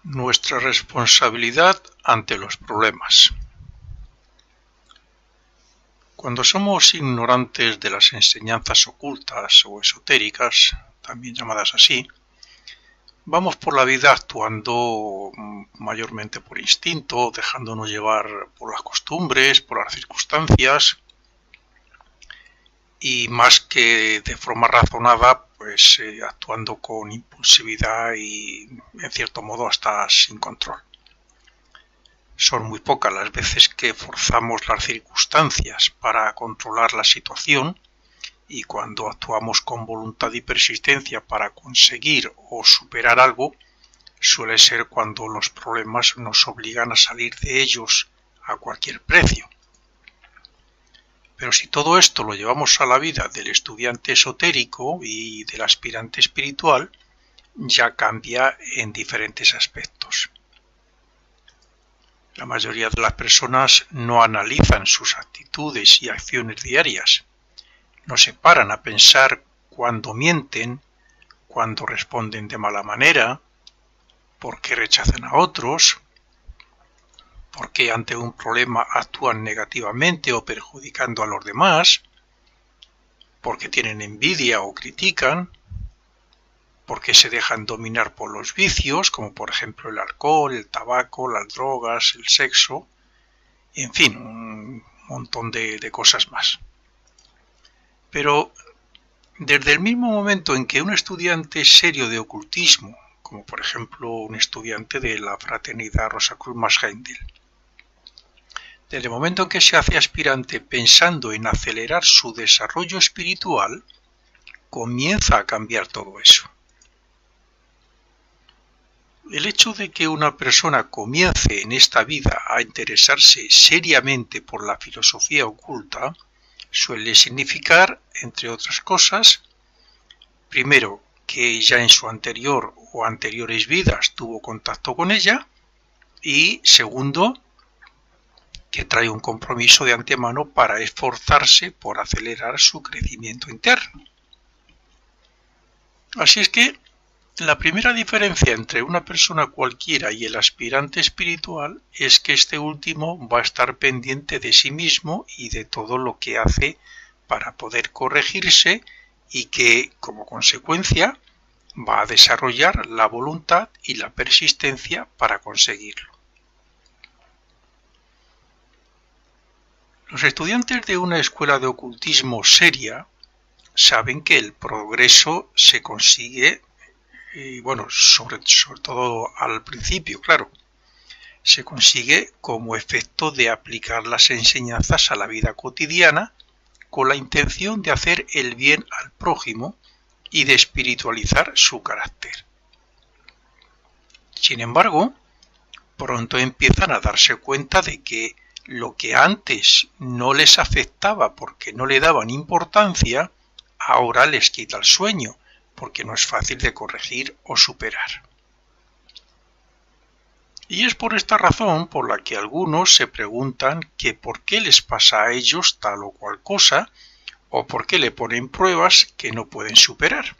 Nuestra responsabilidad ante los problemas. Cuando somos ignorantes de las enseñanzas ocultas o esotéricas, también llamadas así, vamos por la vida actuando mayormente por instinto, dejándonos llevar por las costumbres, por las circunstancias, y más que de forma razonada, pues actuando con impulsividad y en cierto modo hasta sin control. Son muy pocas las veces que forzamos las circunstancias para controlar la situación, y cuando actuamos con voluntad y persistencia para conseguir o superar algo, suele ser cuando los problemas nos obligan a salir de ellos a cualquier precio. Pero si todo esto lo llevamos a la vida del estudiante esotérico y del aspirante espiritual, ya cambia en diferentes aspectos. La mayoría de las personas no analizan sus actitudes y acciones diarias, no se paran a pensar cuándo mienten, cuándo responden de mala manera, por qué rechazan a otros, por qué ante un problema actúan negativamente o perjudicando a los demás, por qué tienen envidia o critican, por qué se dejan dominar por los vicios, como por ejemplo el alcohol, el tabaco, las drogas, el sexo, en fin, un montón de cosas más. Pero desde el mismo momento en que un estudiante serio de ocultismo, como por ejemplo un estudiante de la fraternidad Rosacruz-Más-Heindel, desde el momento en que se hace aspirante pensando en acelerar su desarrollo espiritual, comienza a cambiar todo eso. El hecho de que una persona comience en esta vida a interesarse seriamente por la filosofía oculta suele significar, entre otras cosas, primero, que ya en su anterior o anteriores vidas tuvo contacto con ella, y segundo, que trae un compromiso de antemano para esforzarse por acelerar su crecimiento interno. Así es que la primera diferencia entre una persona cualquiera y el aspirante espiritual es que este último va a estar pendiente de sí mismo y de todo lo que hace para poder corregirse, y que, como consecuencia, va a desarrollar la voluntad y la persistencia para conseguirlo. Los estudiantes de una escuela de ocultismo seria saben que el progreso se consigue, sobre todo al principio, claro, se consigue como efecto de aplicar las enseñanzas a la vida cotidiana con la intención de hacer el bien al prójimo y de espiritualizar su carácter. Sin embargo, pronto empiezan a darse cuenta de que lo que antes no les afectaba porque no le daban importancia, ahora les quita el sueño, porque no es fácil de corregir o superar. Y es por esta razón por la que algunos se preguntan que por qué les pasa a ellos tal o cual cosa, o por qué le ponen pruebas que no pueden superar.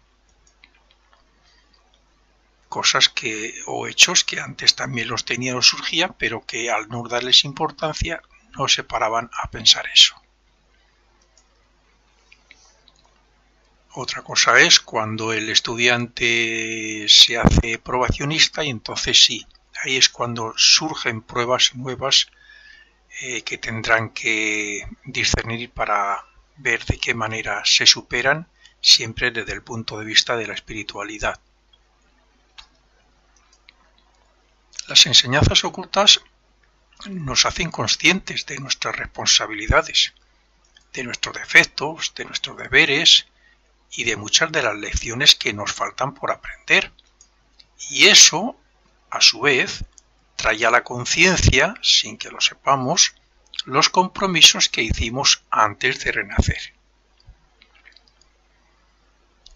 Cosas o hechos que antes también los tenían o surgían, pero que al no darles importancia no se paraban a pensar eso. Otra cosa es cuando el estudiante se hace probacionista, y entonces sí, ahí es cuando surgen pruebas nuevas que tendrán que discernir para ver de qué manera se superan, siempre desde el punto de vista de la espiritualidad. Las enseñanzas ocultas nos hacen conscientes de nuestras responsabilidades, de nuestros defectos, de nuestros deberes y de muchas de las lecciones que nos faltan por aprender. Y eso, a su vez, trae a la conciencia, sin que lo sepamos, los compromisos que hicimos antes de renacer.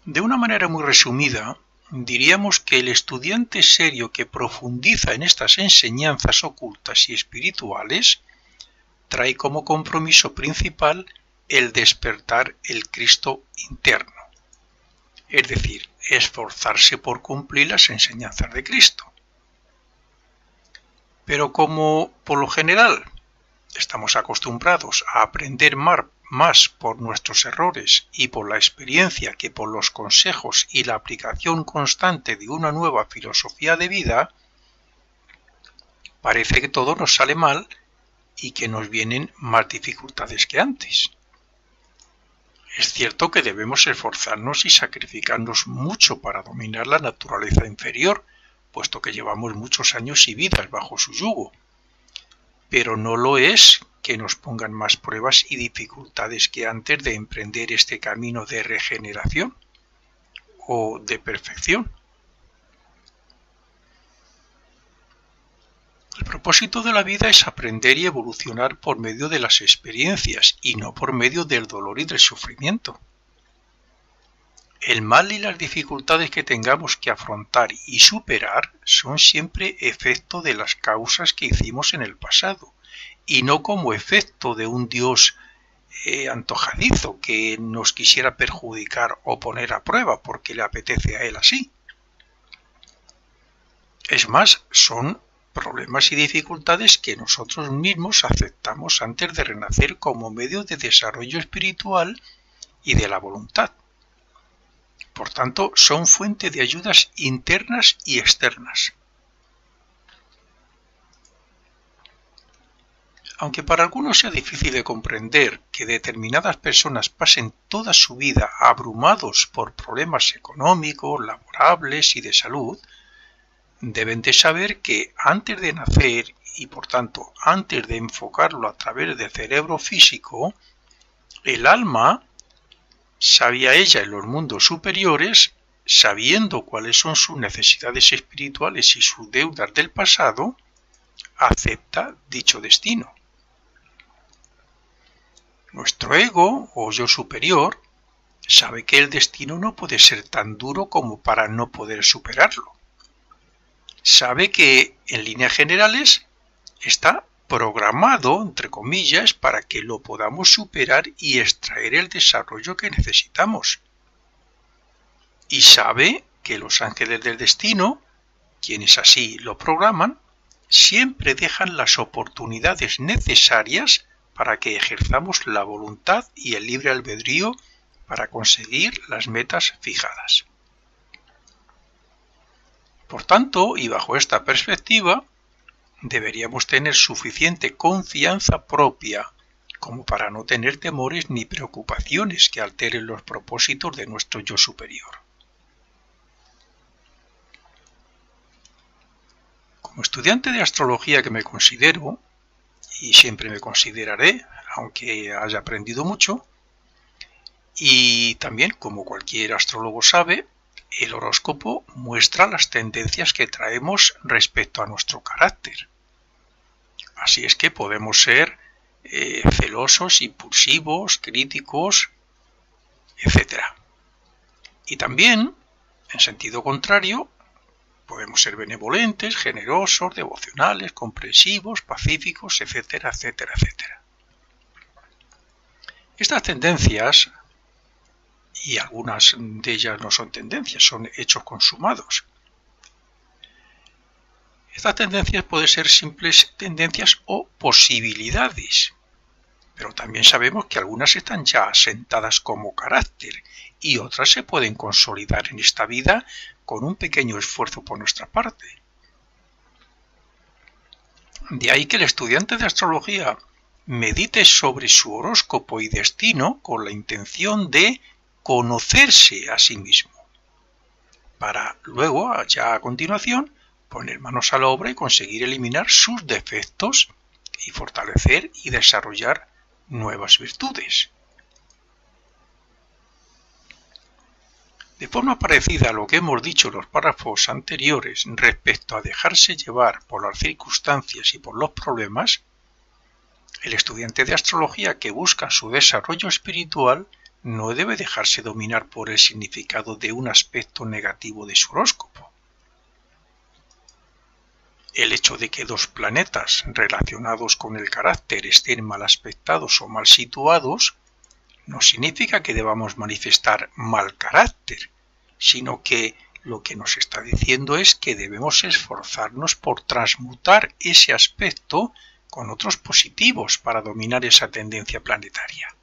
De una manera muy resumida, diríamos que el estudiante serio que profundiza en estas enseñanzas ocultas y espirituales trae como compromiso principal el despertar el Cristo interno, es decir, esforzarse por cumplir las enseñanzas de Cristo. Pero como por lo general estamos acostumbrados a aprender más por nuestros errores y por la experiencia que por los consejos y la aplicación constante de una nueva filosofía de vida, parece que todo nos sale mal y que nos vienen más dificultades que antes. Es cierto que debemos esforzarnos y sacrificarnos mucho para dominar la naturaleza inferior, puesto que llevamos muchos años y vidas bajo su yugo. Pero no lo es que nos pongan más pruebas y dificultades que antes de emprender este camino de regeneración o de perfección. El propósito de la vida es aprender y evolucionar por medio de las experiencias y no por medio del dolor y del sufrimiento. El mal y las dificultades que tengamos que afrontar y superar son siempre efecto de las causas que hicimos en el pasado y no como efecto de un Dios antojadizo que nos quisiera perjudicar o poner a prueba porque le apetece a él así. Es más, son problemas y dificultades que nosotros mismos aceptamos antes de renacer como medio de desarrollo espiritual y de la voluntad. Por tanto, son fuente de ayudas internas y externas. Aunque para algunos sea difícil de comprender que determinadas personas pasen toda su vida abrumados por problemas económicos, laborables y de salud, deben de saber que antes de nacer y por tanto antes de enfocarlo a través del cerebro físico, el alma, sabía ella en los mundos superiores, sabiendo cuáles son sus necesidades espirituales y sus deudas del pasado, acepta dicho destino. Nuestro ego o yo superior sabe que el destino no puede ser tan duro como para no poder superarlo. Sabe que, en líneas generales, está programado, entre comillas, para que lo podamos superar y extraer el desarrollo que necesitamos. Y sabe que los ángeles del destino, quienes así lo programan, siempre dejan las oportunidades necesarias para que ejerzamos la voluntad y el libre albedrío para conseguir las metas fijadas. Por tanto, y bajo esta perspectiva, deberíamos tener suficiente confianza propia como para no tener temores ni preocupaciones que alteren los propósitos de nuestro yo superior. Como estudiante de astrología que me considero, y siempre me consideraré, aunque haya aprendido mucho, y también, como cualquier astrólogo sabe, el horóscopo muestra las tendencias que traemos respecto a nuestro carácter. Así es que podemos ser celosos, impulsivos, críticos, etc. Y también, en sentido contrario, podemos ser benevolentes, generosos, devocionales, comprensivos, pacíficos, etcétera, etcétera, etcétera. Estas tendencias, y algunas de ellas no son tendencias, son hechos consumados. Estas tendencias pueden ser simples tendencias o posibilidades, pero también sabemos que algunas están ya asentadas como carácter y otras se pueden consolidar en esta vida con un pequeño esfuerzo por nuestra parte. De ahí que el estudiante de astrología medite sobre su horóscopo y destino con la intención de conocerse a sí mismo, para luego, ya a continuación, poner manos a la obra y conseguir eliminar sus defectos y fortalecer y desarrollar nuevas virtudes. De forma parecida a lo que hemos dicho en los párrafos anteriores respecto a dejarse llevar por las circunstancias y por los problemas, el estudiante de astrología que busca su desarrollo espiritual no debe dejarse dominar por el significado de un aspecto negativo de su horóscopo. El hecho de que dos planetas relacionados con el carácter estén mal aspectados o mal situados no significa que debamos manifestar mal carácter, sino que lo que nos está diciendo es que debemos esforzarnos por transmutar ese aspecto con otros positivos para dominar esa tendencia planetaria.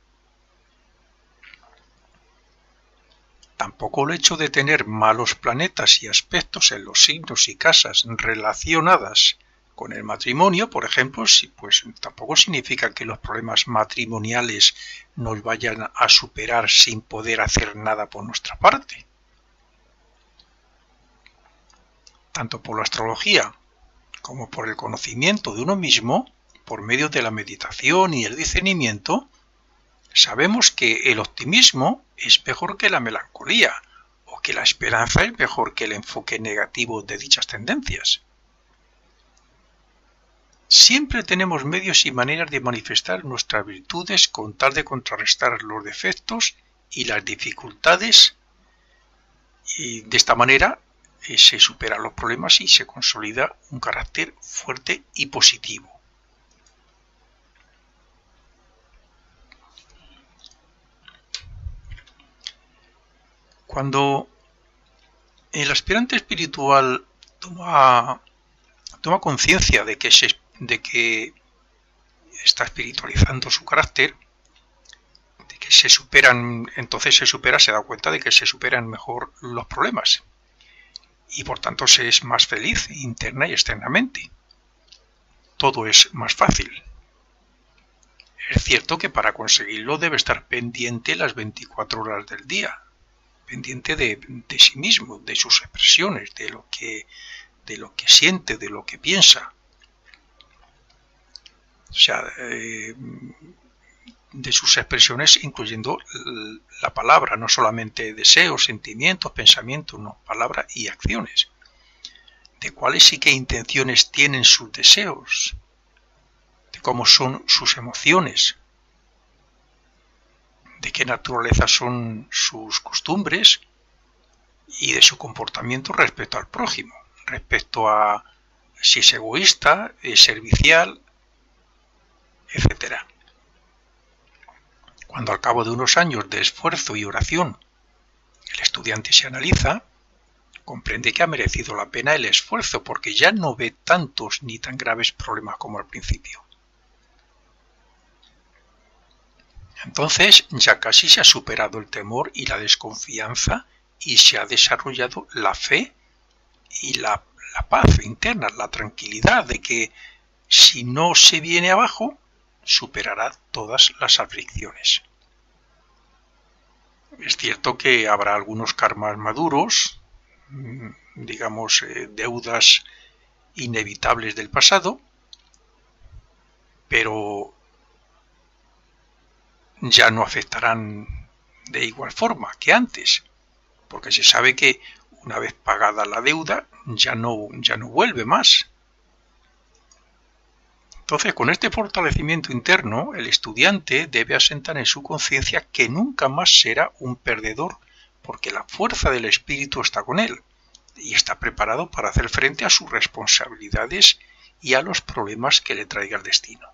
Tampoco el hecho de tener malos planetas y aspectos en los signos y casas relacionadas con el matrimonio, por ejemplo, pues tampoco significa que los problemas matrimoniales nos vayan a superar sin poder hacer nada por nuestra parte. Tanto por la astrología como por el conocimiento de uno mismo, por medio de la meditación y el discernimiento, sabemos que el optimismo es mejor que la melancolía, o que la esperanza es mejor que el enfoque negativo de dichas tendencias. Siempre tenemos medios y maneras de manifestar nuestras virtudes con tal de contrarrestar los defectos y las dificultades, y de esta manera se superan los problemas y se consolida un carácter fuerte y positivo. Cuando el aspirante espiritual toma conciencia de que está espiritualizando su carácter, de que se da cuenta de que se superan mejor los problemas y por tanto se es más feliz interna y externamente. Todo es más fácil. Es cierto que para conseguirlo debe estar pendiente las 24 horas del día, pendiente de sí mismo, de sus expresiones, de lo que siente, de lo que piensa. O sea, de sus expresiones, incluyendo la palabra, no solamente deseos, sentimientos, pensamientos, no, palabra y acciones. De cuáles y qué intenciones tienen sus deseos, de cómo son sus emociones, de qué naturaleza son sus costumbres y de su comportamiento respecto al prójimo, respecto a si es egoísta, es servicial, etc. Cuando al cabo de unos años de esfuerzo y oración el estudiante se analiza, comprende que ha merecido la pena el esfuerzo porque ya no ve tantos ni tan graves problemas como al principio. Entonces ya casi se ha superado el temor y la desconfianza y se ha desarrollado la fe y la paz interna, la tranquilidad de que si no se viene abajo, superará todas las aflicciones. Es cierto que habrá algunos karmas maduros, digamos, deudas inevitables del pasado, pero ya no afectarán de igual forma que antes, porque se sabe que una vez pagada la deuda ya no vuelve más. Entonces, con este fortalecimiento interno, el estudiante debe asentar en su conciencia que nunca más será un perdedor, porque la fuerza del espíritu está con él y está preparado para hacer frente a sus responsabilidades y a los problemas que le traiga el destino.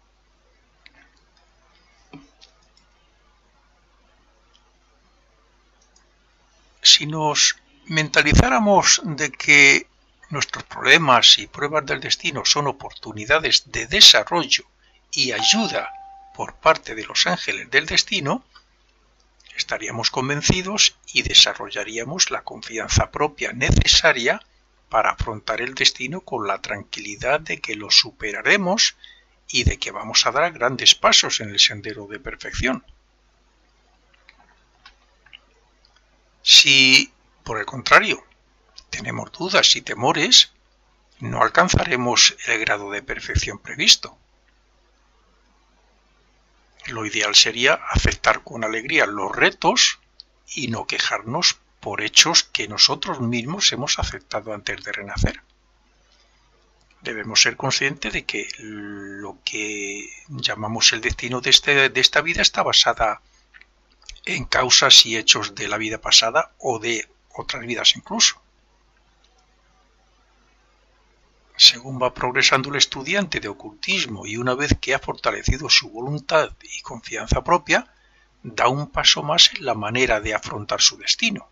Si nos mentalizáramos de que nuestros problemas y pruebas del destino son oportunidades de desarrollo y ayuda por parte de los ángeles del destino, estaríamos convencidos y desarrollaríamos la confianza propia necesaria para afrontar el destino con la tranquilidad de que lo superaremos y de que vamos a dar grandes pasos en el sendero de perfección. Si, por el contrario, tenemos dudas y temores, no alcanzaremos el grado de perfección previsto. Lo ideal sería aceptar con alegría los retos y no quejarnos por hechos que nosotros mismos hemos aceptado antes de renacer. Debemos ser conscientes de que lo que llamamos el destino de esta vida está basada en causas y hechos de la vida pasada o de otras vidas incluso. Según va progresando el estudiante de ocultismo y una vez que ha fortalecido su voluntad y confianza propia, da un paso más en la manera de afrontar su destino.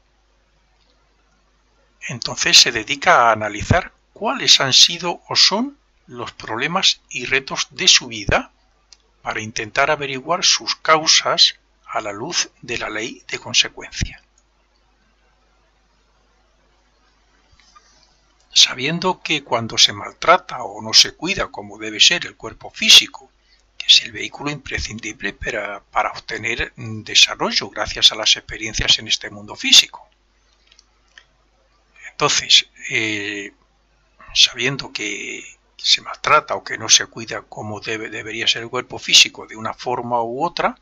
Entonces se dedica a analizar cuáles han sido o son los problemas y retos de su vida para intentar averiguar sus causas a la luz de la ley de consecuencia. Sabiendo que cuando se maltrata o no se cuida como debe ser el cuerpo físico, que es el vehículo imprescindible para obtener desarrollo gracias a las experiencias en este mundo físico. Entonces, sabiendo que se maltrata o que no se cuida como debería ser el cuerpo físico de una forma u otra,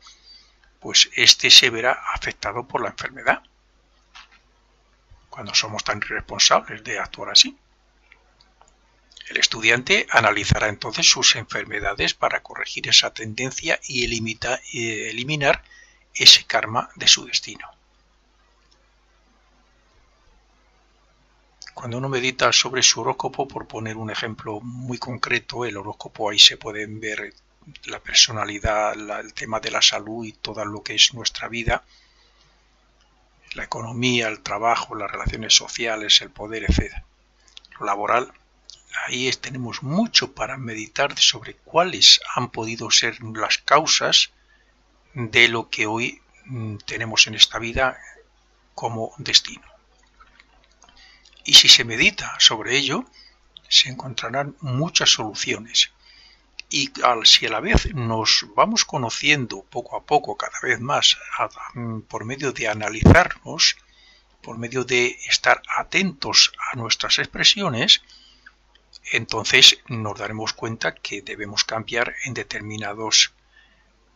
pues este se verá afectado por la enfermedad, cuando somos tan irresponsables de actuar así. El estudiante analizará entonces sus enfermedades para corregir esa tendencia y eliminar ese karma de su destino. Cuando uno medita sobre su horóscopo, por poner un ejemplo muy concreto, el horóscopo ahí se pueden ver la personalidad, el tema de la salud y todo lo que es nuestra vida, la economía, el trabajo, las relaciones sociales, el poder, etc. Lo laboral, ahí tenemos mucho para meditar sobre cuáles han podido ser las causas de lo que hoy tenemos en esta vida como destino. Y si se medita sobre ello, se encontrarán muchas soluciones. Y si a la vez nos vamos conociendo poco a poco, cada vez más, por medio de analizarnos, por medio de estar atentos a nuestras expresiones, entonces nos daremos cuenta que debemos cambiar en determinados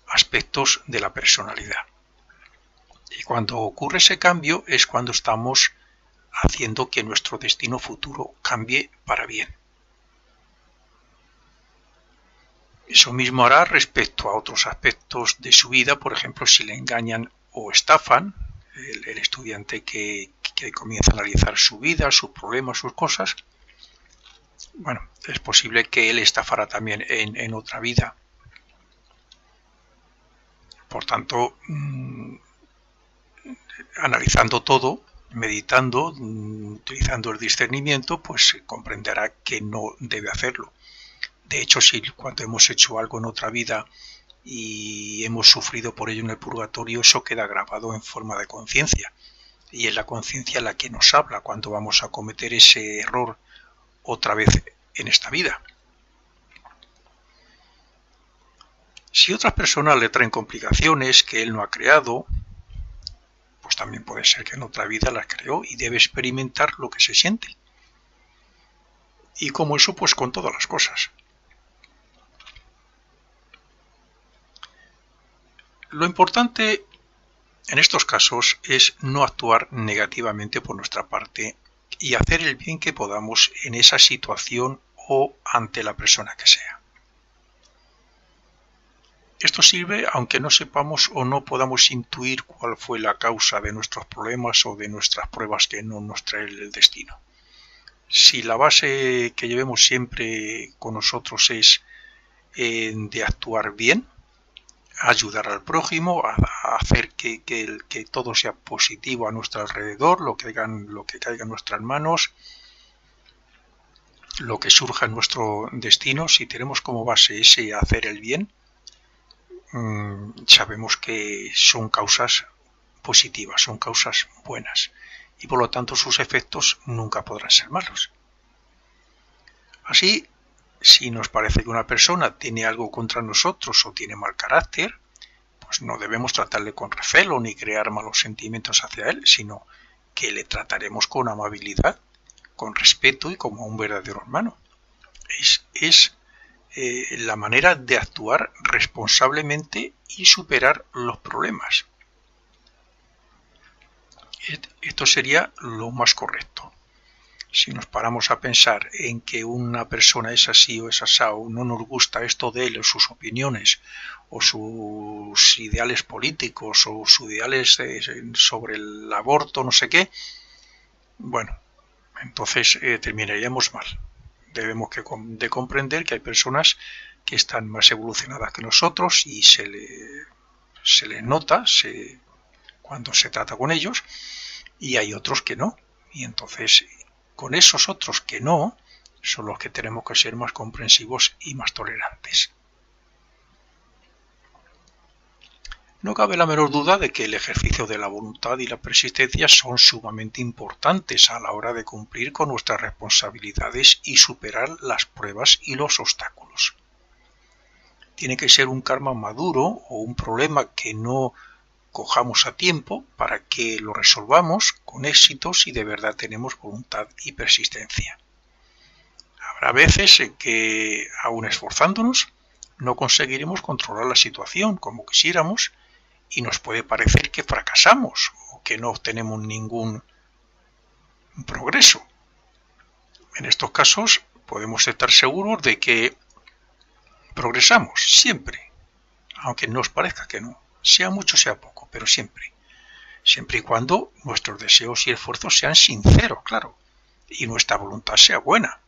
aspectos de la personalidad. Y cuando ocurre ese cambio es cuando estamos haciendo que nuestro destino futuro cambie para bien. Eso mismo hará respecto a otros aspectos de su vida, por ejemplo, si le engañan o estafan, el estudiante que comienza a analizar su vida, sus problemas, sus cosas, bueno, es posible que él estafara también en otra vida. Por tanto, analizando todo, meditando, utilizando el discernimiento, pues comprenderá que no debe hacerlo. De hecho, si cuando hemos hecho algo en otra vida y hemos sufrido por ello en el purgatorio, eso queda grabado en forma de conciencia. Y es la conciencia la que nos habla cuando vamos a cometer ese error otra vez en esta vida. Si otras personas le traen complicaciones que él no ha creado, pues también puede ser que en otra vida las creó y debe experimentar lo que se siente. Y como eso, pues con todas las cosas. Lo importante en estos casos es no actuar negativamente por nuestra parte y hacer el bien que podamos en esa situación o ante la persona que sea. Esto sirve aunque no sepamos o no podamos intuir cuál fue la causa de nuestros problemas o de nuestras pruebas que no nos trae el destino. Si la base que llevemos siempre con nosotros es de actuar bien, ayudar al prójimo, a hacer que todo sea positivo a nuestro alrededor, lo que caiga en nuestras manos, lo que surja en nuestro destino, si tenemos como base ese hacer el bien, sabemos que son causas positivas, son causas buenas y por lo tanto sus efectos nunca podrán ser malos. Así, si nos parece que una persona tiene algo contra nosotros o tiene mal carácter, pues no debemos tratarle con recelo ni crear malos sentimientos hacia él, sino que le trataremos con amabilidad, con respeto y como un verdadero hermano. Es la manera de actuar responsablemente y superar los problemas. Esto sería lo más correcto. Si nos paramos a pensar en que una persona es así o es asao, no nos gusta esto de él o sus opiniones o sus ideales políticos o sus ideales sobre el aborto, no sé qué, bueno, entonces terminaríamos mal. Debemos de comprender que hay personas que están más evolucionadas que nosotros y se les nota cuando se trata con ellos, y hay otros que no. Y entonces, con esos otros que no, son los que tenemos que ser más comprensivos y más tolerantes. No cabe la menor duda de que el ejercicio de la voluntad y la persistencia son sumamente importantes a la hora de cumplir con nuestras responsabilidades y superar las pruebas y los obstáculos. Tiene que ser un karma maduro o un problema que no cojamos a tiempo para que lo resolvamos con éxito si de verdad tenemos voluntad y persistencia. Habrá veces en que, aun esforzándonos, no conseguiremos controlar la situación como quisiéramos y nos puede parecer que fracasamos o que no obtenemos ningún progreso. En estos casos podemos estar seguros de que progresamos siempre, aunque nos parezca que no, sea mucho sea poco, pero siempre y cuando nuestros deseos y esfuerzos sean sinceros, claro, y nuestra voluntad sea buena.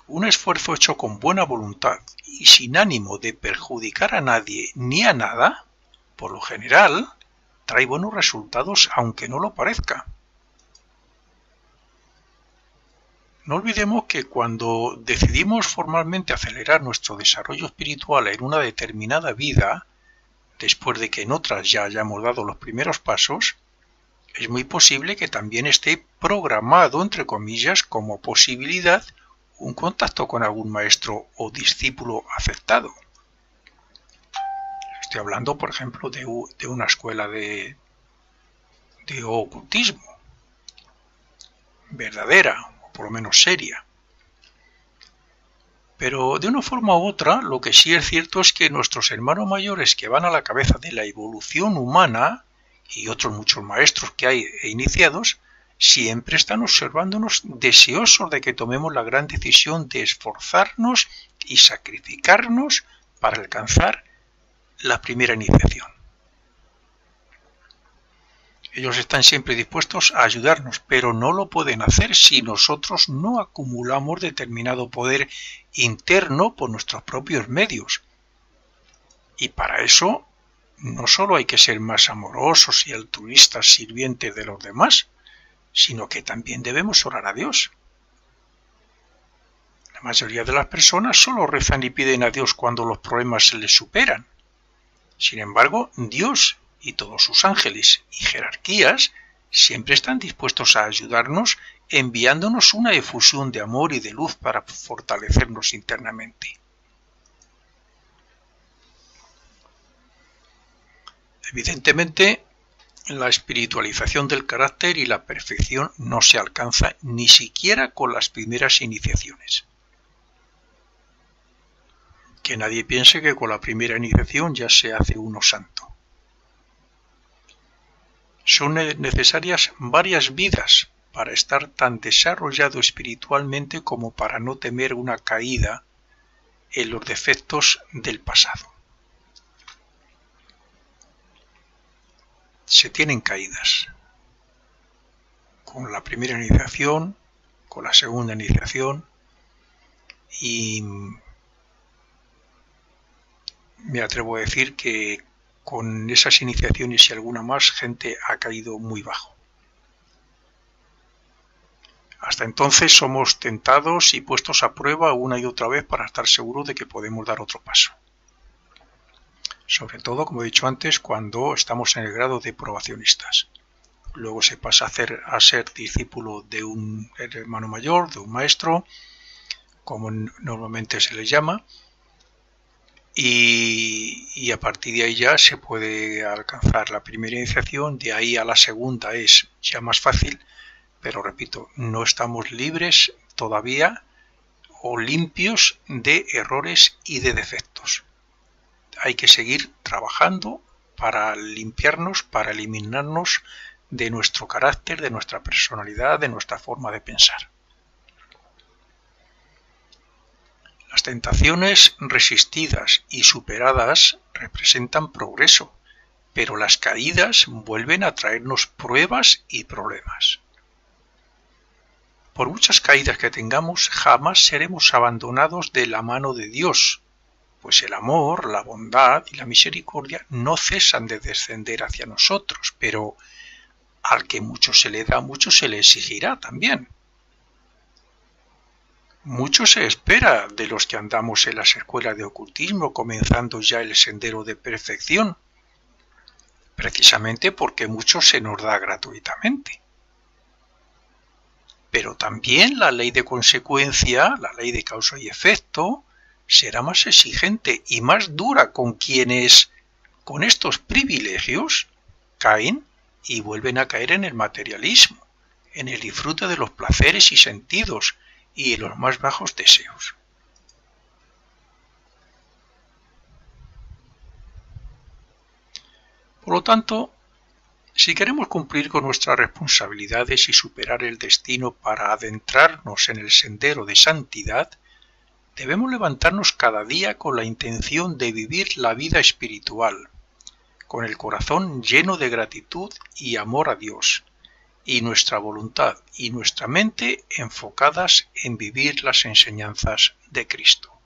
Un esfuerzo hecho con buena voluntad y sin ánimo de perjudicar a nadie ni a nada, por lo general, trae buenos resultados aunque no lo parezca. No olvidemos que cuando decidimos formalmente acelerar nuestro desarrollo espiritual en una determinada vida, después de que en otras ya hayamos dado los primeros pasos, es muy posible que también esté programado, entre comillas, como posibilidad un contacto con algún maestro o discípulo aceptado. Estoy hablando, por ejemplo, de una escuela de ocultismo verdadera, o por lo menos seria. Pero de una forma u otra, lo que sí es cierto es que nuestros hermanos mayores que van a la cabeza de la evolución humana, y otros muchos maestros que hay e iniciados, siempre están observándonos deseosos de que tomemos la gran decisión de esforzarnos y sacrificarnos para alcanzar la primera iniciación. Ellos están siempre dispuestos a ayudarnos, pero no lo pueden hacer si nosotros no acumulamos determinado poder interno por nuestros propios medios. Y para eso no solo hay que ser más amorosos y altruistas sirvientes de los demás, sino que también debemos orar a Dios. La mayoría de las personas solo rezan y piden a Dios cuando los problemas se les superan. Sin embargo, Dios y todos sus ángeles y jerarquías siempre están dispuestos a ayudarnos enviándonos una efusión de amor y de luz para fortalecernos internamente. Evidentemente, la espiritualización del carácter y la perfección no se alcanza ni siquiera con las primeras iniciaciones. Que nadie piense que con la primera iniciación ya se hace uno santo. Son necesarias varias vidas para estar tan desarrollado espiritualmente como para no temer una caída en los defectos del pasado. Se tienen caídas con la primera iniciación, con la segunda iniciación, y me atrevo a decir que con esas iniciaciones y alguna más, gente ha caído muy bajo. Hasta entonces somos tentados y puestos a prueba una y otra vez para estar seguros de que podemos dar otro paso. Sobre todo, como he dicho antes, cuando estamos en el grado de probacionistas. Luego se pasa a ser discípulo de un hermano mayor, de un maestro, como normalmente se les llama, y a partir de ahí ya se puede alcanzar la primera iniciación. De ahí a la segunda es ya más fácil, pero repito, no estamos libres todavía o limpios de errores y de defectos. Hay que seguir trabajando para limpiarnos, para eliminarnos de nuestro carácter, de nuestra personalidad, de nuestra forma de pensar. Las tentaciones resistidas y superadas representan progreso, pero las caídas vuelven a traernos pruebas y problemas. Por muchas caídas que tengamos, jamás seremos abandonados de la mano de Dios, pues el amor, la bondad y la misericordia no cesan de descender hacia nosotros, pero Al que mucho se le da, mucho se le exigirá también. Mucho se espera de los que andamos en las escuelas de ocultismo, comenzando ya el sendero de perfección, precisamente porque mucho se nos da gratuitamente. Pero también la ley de consecuencia, la ley de causa y efecto, será más exigente y más dura con quienes, con estos privilegios, caen y vuelven a caer en el materialismo, en el disfrute de los placeres y sentidos y en los más bajos deseos. Por lo tanto, si queremos cumplir con nuestras responsabilidades y superar el destino para adentrarnos en el sendero de santidad, debemos levantarnos cada día con la intención de vivir la vida espiritual, con el corazón lleno de gratitud y amor a Dios, y nuestra voluntad y nuestra mente enfocadas en vivir las enseñanzas de Cristo.